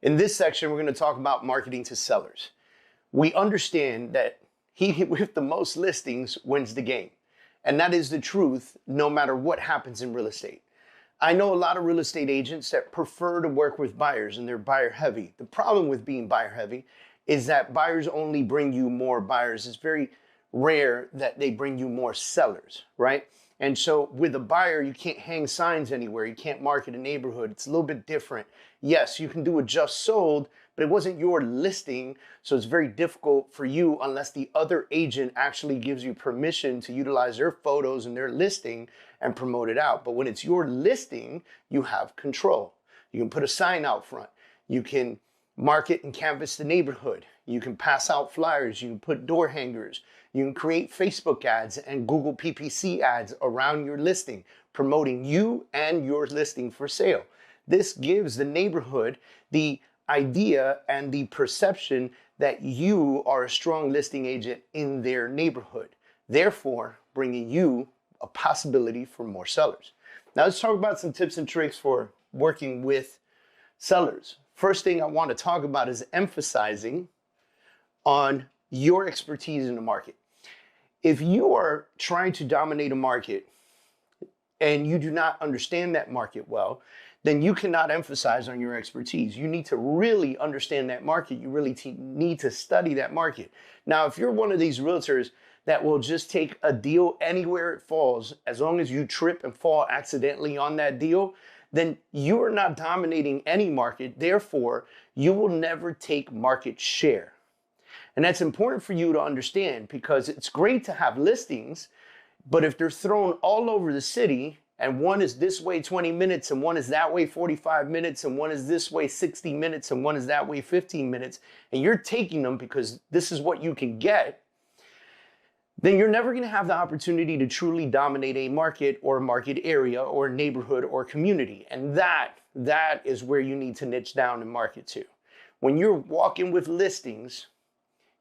In this section, we're going to talk about marketing to sellers. We understand that he with the most listings wins the game. And that is the truth no matter what happens in real estate. I know a lot of real estate agents that prefer to work with buyers and they're buyer heavy. The problem with being buyer heavy is that buyers only bring you more buyers. It's very rare that they bring you more sellers, right? And so with a buyer, you can't hang signs anywhere. You can't market a neighborhood. It's a little bit different. Yes, you can do a just sold, but it wasn't your listing. So it's very difficult for you unless the other agent actually gives you permission to utilize their photos and their listing and promote it out. But when it's your listing, you have control. You can put a sign out front. You can market and canvas the neighborhood. You can pass out flyers. You can put door hangers. You can create Facebook ads and Google PPC ads around your listing, promoting you and your listing for sale. This gives the neighborhood the idea and the perception that you are a strong listing agent in their neighborhood, therefore bringing you a possibility for more sellers. Now let's talk about some tips and tricks for working with sellers. First thing I want to talk about is emphasizing on your expertise in the market. If you are trying to dominate a market and you do not understand that market well, then you cannot emphasize on your expertise. You need to really understand that market. You really need to study that market. Now, if you're one of these realtors that will just take a deal anywhere it falls, as long as you trip and fall accidentally on that deal, then you are not dominating any market. Therefore, you will never take market share. And that's important for you to understand because it's great to have listings, but if they're thrown all over the city and one is this way 20 minutes and one is that way 45 minutes and one is this way 60 minutes and one is that way 15 minutes, and you're taking them because this is what you can get, then you're never going to have the opportunity to truly dominate a market or a market area or a neighborhood or community. And that is where you need to niche down and market to. When you're walking with listings,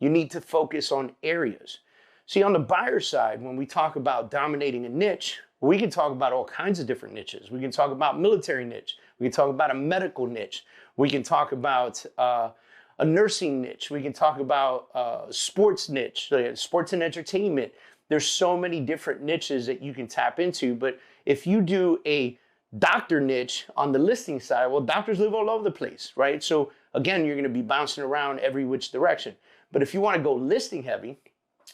you need to focus on areas. See, on the buyer side, when we talk about dominating a niche, we can talk about all kinds of different niches. We can talk about military niche. We can talk about a medical niche. We can talk about a nursing niche. We can talk about sports niche, sports and entertainment. There's so many different niches that you can tap into. But if you do a doctor niche on the listing side, well, doctors live all over the place, right? So again, you're going to be bouncing around every which direction. But if you want to go listing heavy,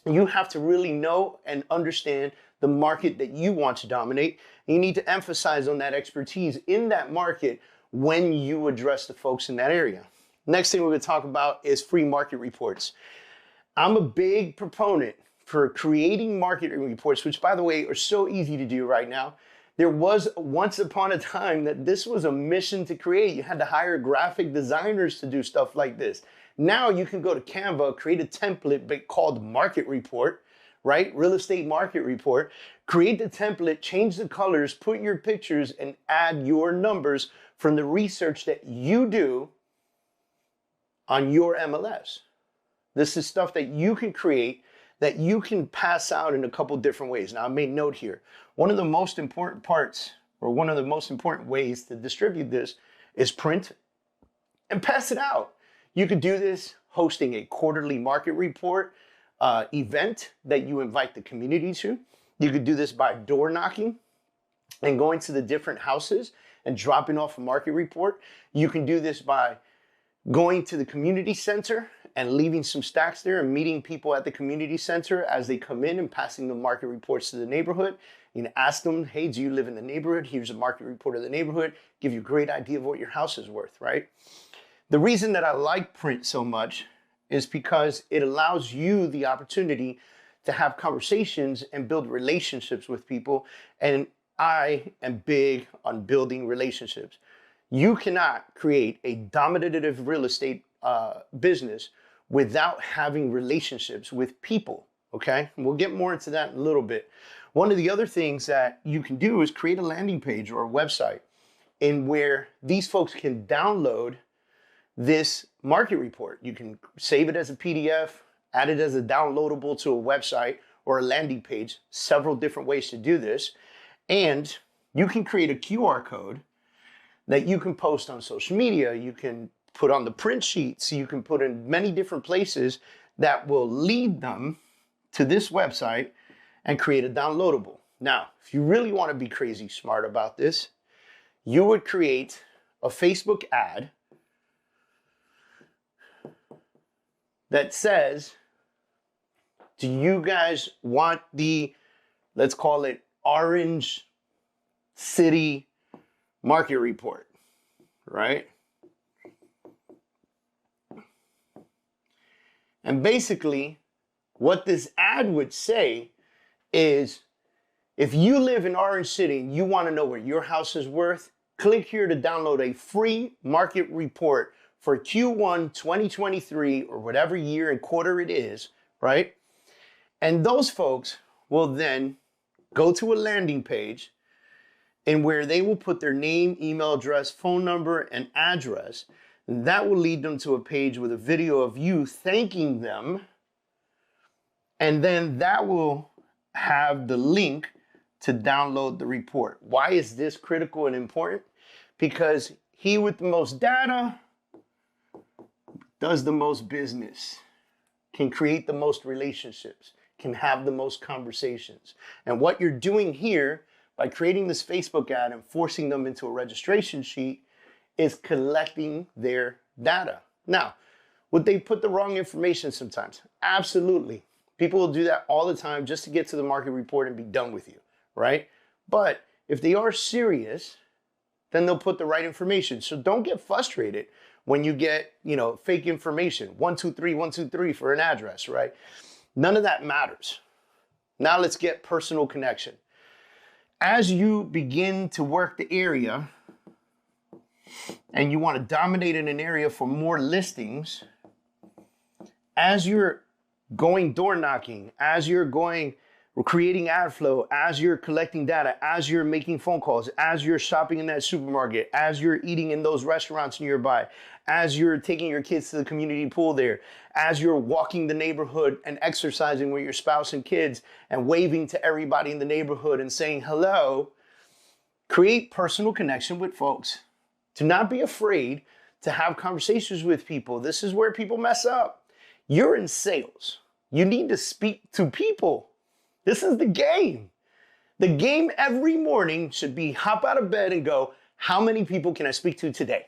you have to really know and understand the market that you want to dominate. You need to emphasize on that expertise in that market when you address the folks in that area. Next thing we're going to talk about is free market reports. I'm a big proponent for creating market reports, which by the way are so easy to do right now. There was once upon a time that this was a mission to create. You had to hire graphic designers to do stuff like this. Now you can go to Canva, create a template called market report, right? Real estate market report. Create the template, change the colors, put your pictures, and add your numbers from the research that you do on your MLS. This is stuff that you can create, that you can pass out in a couple different ways. Now, I made note here. One of the most important parts, or one of the most important ways to distribute this is print and pass it out. You could do this hosting a quarterly market report event that you invite the community to. You could do this by door knocking and going to the different houses and dropping off a market report. You can do this by going to the community center and leaving some stacks there and meeting people at the community center as they come in and passing the market reports to the neighborhood. You can ask them, hey, do you live in the neighborhood? Here's a market report of the neighborhood. Give you a great idea of what your house is worth, right? The reason that I like print so much is because it allows you the opportunity to have conversations and build relationships with people. And I am big on building relationships. You cannot create a dominative real estate business without having relationships with people, okay? And we'll get more into that in a little bit. One of the other things that you can do is create a landing page or a website in where these folks can download this market report. You can save it as a PDF, add it as a downloadable to a website or a landing page, several different ways to do this. And you can create a QR code that you can post on social media. You can put on the print sheet, so you can put in many different places that will lead them to this website and create a downloadable. Now, if you really want to be crazy smart about this, you would create a Facebook ad that says, do you guys want the, let's call it, Orange City market report, right? And basically, what this ad would say is, if you live in Orange City and you want to know what your house is worth, click here to download a free market report for Q1 2023 or whatever year and quarter it is, right? And those folks will then go to a landing page and where they will put their name, email address, phone number, and address. And that will lead them to a page with a video of you thanking them. And then that will have the link to download the report. Why is this critical and important? Because he with the most data does the most business, can create the most relationships, can have the most conversations. And what you're doing here by creating this Facebook ad and forcing them into a registration sheet is collecting their data. Now, would they put the wrong information sometimes? Absolutely. People will do that all the time just to get to the market report and be done with you, right? But if they are serious, then they'll put the right information. So don't get frustrated when you get, fake information, 123, 123 for an address, right? None of that matters. Now let's get personal connection. As you begin to work the area and you want to dominate in an area for more listings, as you're going door knocking, as you're creating ad flow, as you're collecting data, as you're making phone calls, as you're shopping in that supermarket, as you're eating in those restaurants nearby, as you're taking your kids to the community pool there, as you're walking the neighborhood and exercising with your spouse and kids and waving to everybody in the neighborhood and saying hello, create personal connection with folks. Do not be afraid to have conversations with people. This is where people mess up. You're in sales. You need to speak to people. This is the game. The game every morning should be hop out of bed and go, how many people can I speak to today?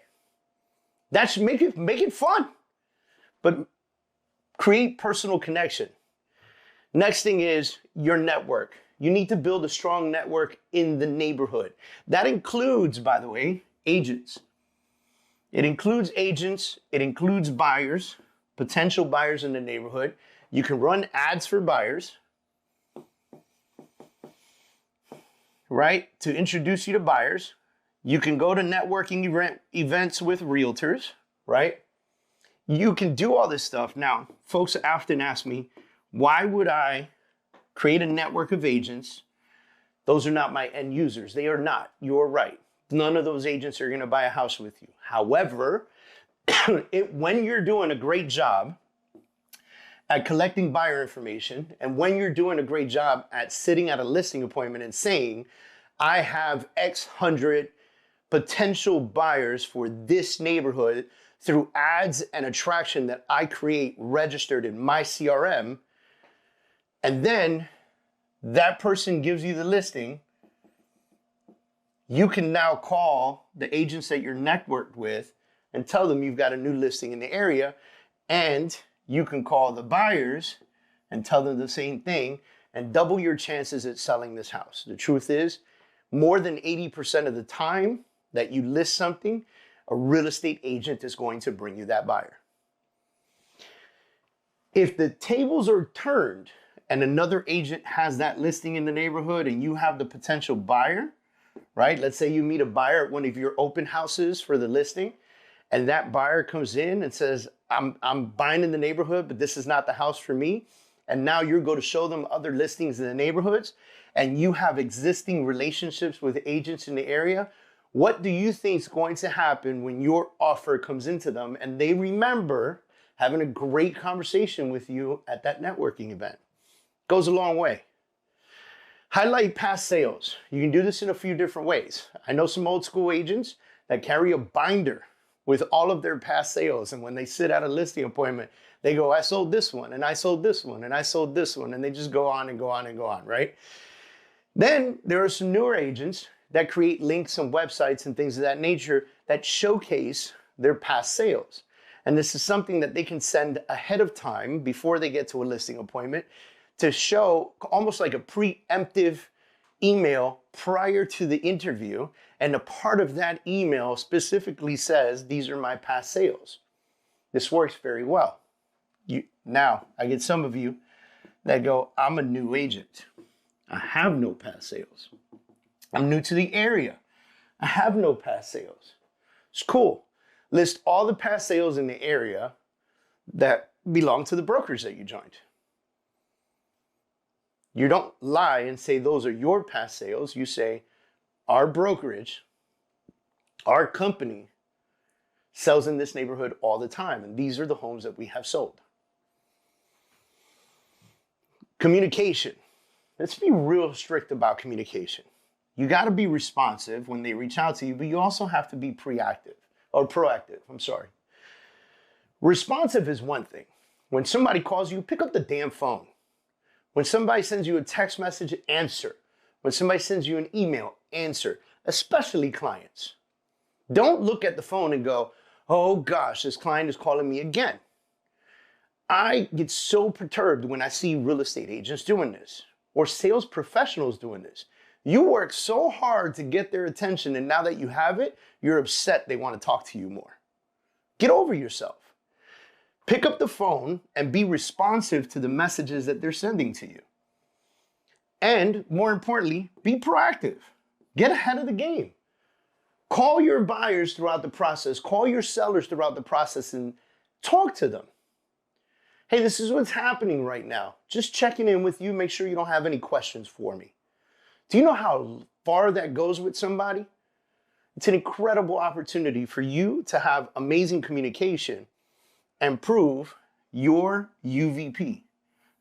That should make it fun. But create personal connection. Next thing is your network. You need to build a strong network in the neighborhood. That includes, by the way, agents. It includes agents. It includes buyers, potential buyers in the neighborhood. You can run ads for buyers, right? To introduce you to buyers. You can go to networking events with realtors, right? You can do all this stuff. Now, folks often ask me, why would I create a network of agents? Those are not my end users. They are not. You're right. None of those agents are going to buy a house with you. However, when you're doing a great job at collecting buyer information, and when you're doing a great job at sitting at a listing appointment and saying, I have X hundred potential buyers for this neighborhood through ads and attraction that I create registered in my CRM, and then that person gives you the listing, you can now call the agents that you're networked with and tell them you've got a new listing in the area, and you can call the buyers and tell them the same thing and double your chances at selling this house. The truth is, more than 80% of the time that you list something, a real estate agent is going to bring you that buyer. If the tables are turned and another agent has that listing in the neighborhood and you have the potential buyer, right? Let's say you meet a buyer at one of your open houses for the listing, and that buyer comes in and says, I'm buying in the neighborhood, but this is not the house for me. And now you're going to show them other listings in the neighborhoods, and you have existing relationships with agents in the area. What do you think is going to happen when your offer comes into them and they remember having a great conversation with you at that networking event? Goes a long way. Highlight past sales. You can do this in a few different ways. I know some old school agents that carry a binder with all of their past sales. And when they sit at a listing appointment, they go, I sold this one, and I sold this one, and I sold this one. And they just go on and go on and go on, right? Then there are some newer agents that create links on websites and things of that nature that showcase their past sales. And this is something that they can send ahead of time before they get to a listing appointment to show almost like a preemptive email prior to the interview. And a part of that email specifically says, these are my past sales. This works very well. Now, I get some of you that go, I'm a new agent. I have no past sales. I'm new to the area. I have no past sales. It's cool. List all the past sales in the area that belong to the brokerage that you joined. You don't lie and say those are your past sales. You say our brokerage, our company sells in this neighborhood all the time, and these are the homes that we have sold. Communication. Let's be real strict about communication. You got to be responsive when they reach out to you, but you also have to be proactive. Responsive is one thing. When somebody calls you, pick up the damn phone. When somebody sends you a text message, answer. When somebody sends you an email, answer, especially clients. Don't look at the phone and go, oh gosh, this client is calling me again. I get so perturbed when I see real estate agents doing this or sales professionals doing this. You work so hard to get their attention, and now that you have it, you're upset they want to talk to you more. Get over yourself. Pick up the phone and be responsive to the messages that they're sending to you. And more importantly, be proactive. Get ahead of the game. Call your buyers throughout the process. Call your sellers throughout the process and talk to them. Hey, this is what's happening right now. Just checking in with you. Make sure you don't have any questions for me. Do you know how far that goes with somebody? It's an incredible opportunity for you to have amazing communication and prove your UVP.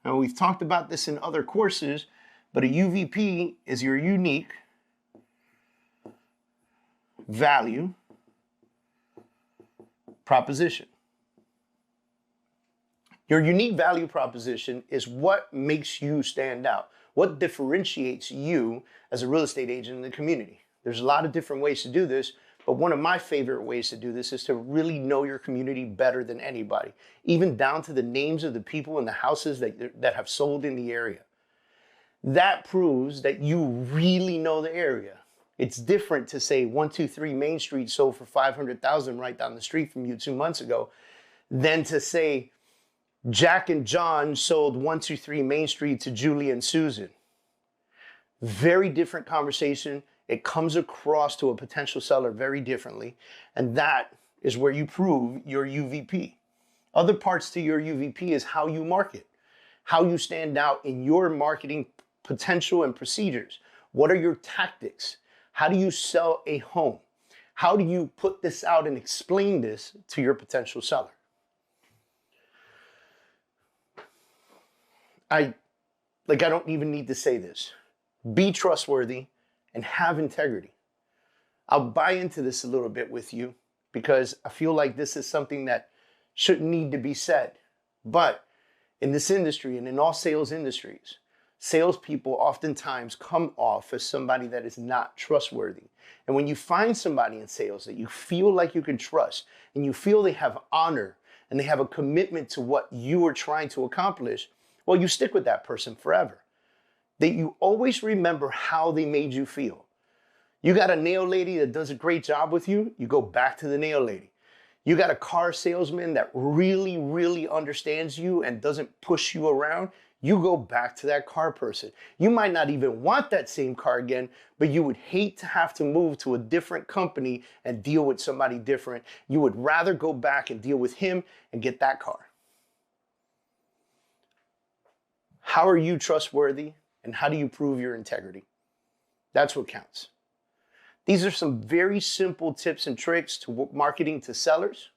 Now, we've talked about this in other courses, but a UVP is your unique value proposition. Your unique value proposition is what makes you stand out, what differentiates you as a real estate agent in the community. There's a lot of different ways to do this, but one of my favorite ways to do this is to really know your community better than anybody, even down to the names of the people and the houses that have sold in the area. That proves that you really know the area. It's different to say 123 Main Street sold for $500,000 right down the street from you 2 months ago than to say Jack and John sold 123 Main Street to Julie and Susan. Very different conversation. It comes across to a potential seller very differently. And that is where you prove your UVP. Other parts to your UVP is how you market, how you stand out in your marketing potential and procedures. What are your tactics? How do you sell a home? How do you put this out and explain this to your potential seller? I don't even need to say this. Be trustworthy and have integrity. I'll buy into this a little bit with you because I feel like this is something that shouldn't need to be said. But in this industry and in all sales industries, salespeople oftentimes come off as somebody that is not trustworthy. And when you find somebody in sales that you feel like you can trust and you feel they have honor and they have a commitment to what you are trying to accomplish, well, you stick with that person forever. That you always remember how they made you feel. You got a nail lady that does a great job with you, you go back to the nail lady. You got a car salesman that really, really understands you and doesn't push you around, you go back to that car person. You might not even want that same car again, but you would hate to have to move to a different company and deal with somebody different. You would rather go back and deal with him and get that car. How are you trustworthy and how do you prove your integrity? That's what counts. These are some very simple tips and tricks to marketing to sellers.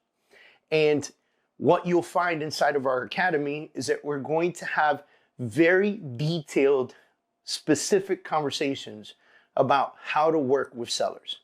And what you'll find inside of our academy is that we're going to have very detailed, specific conversations about how to work with sellers.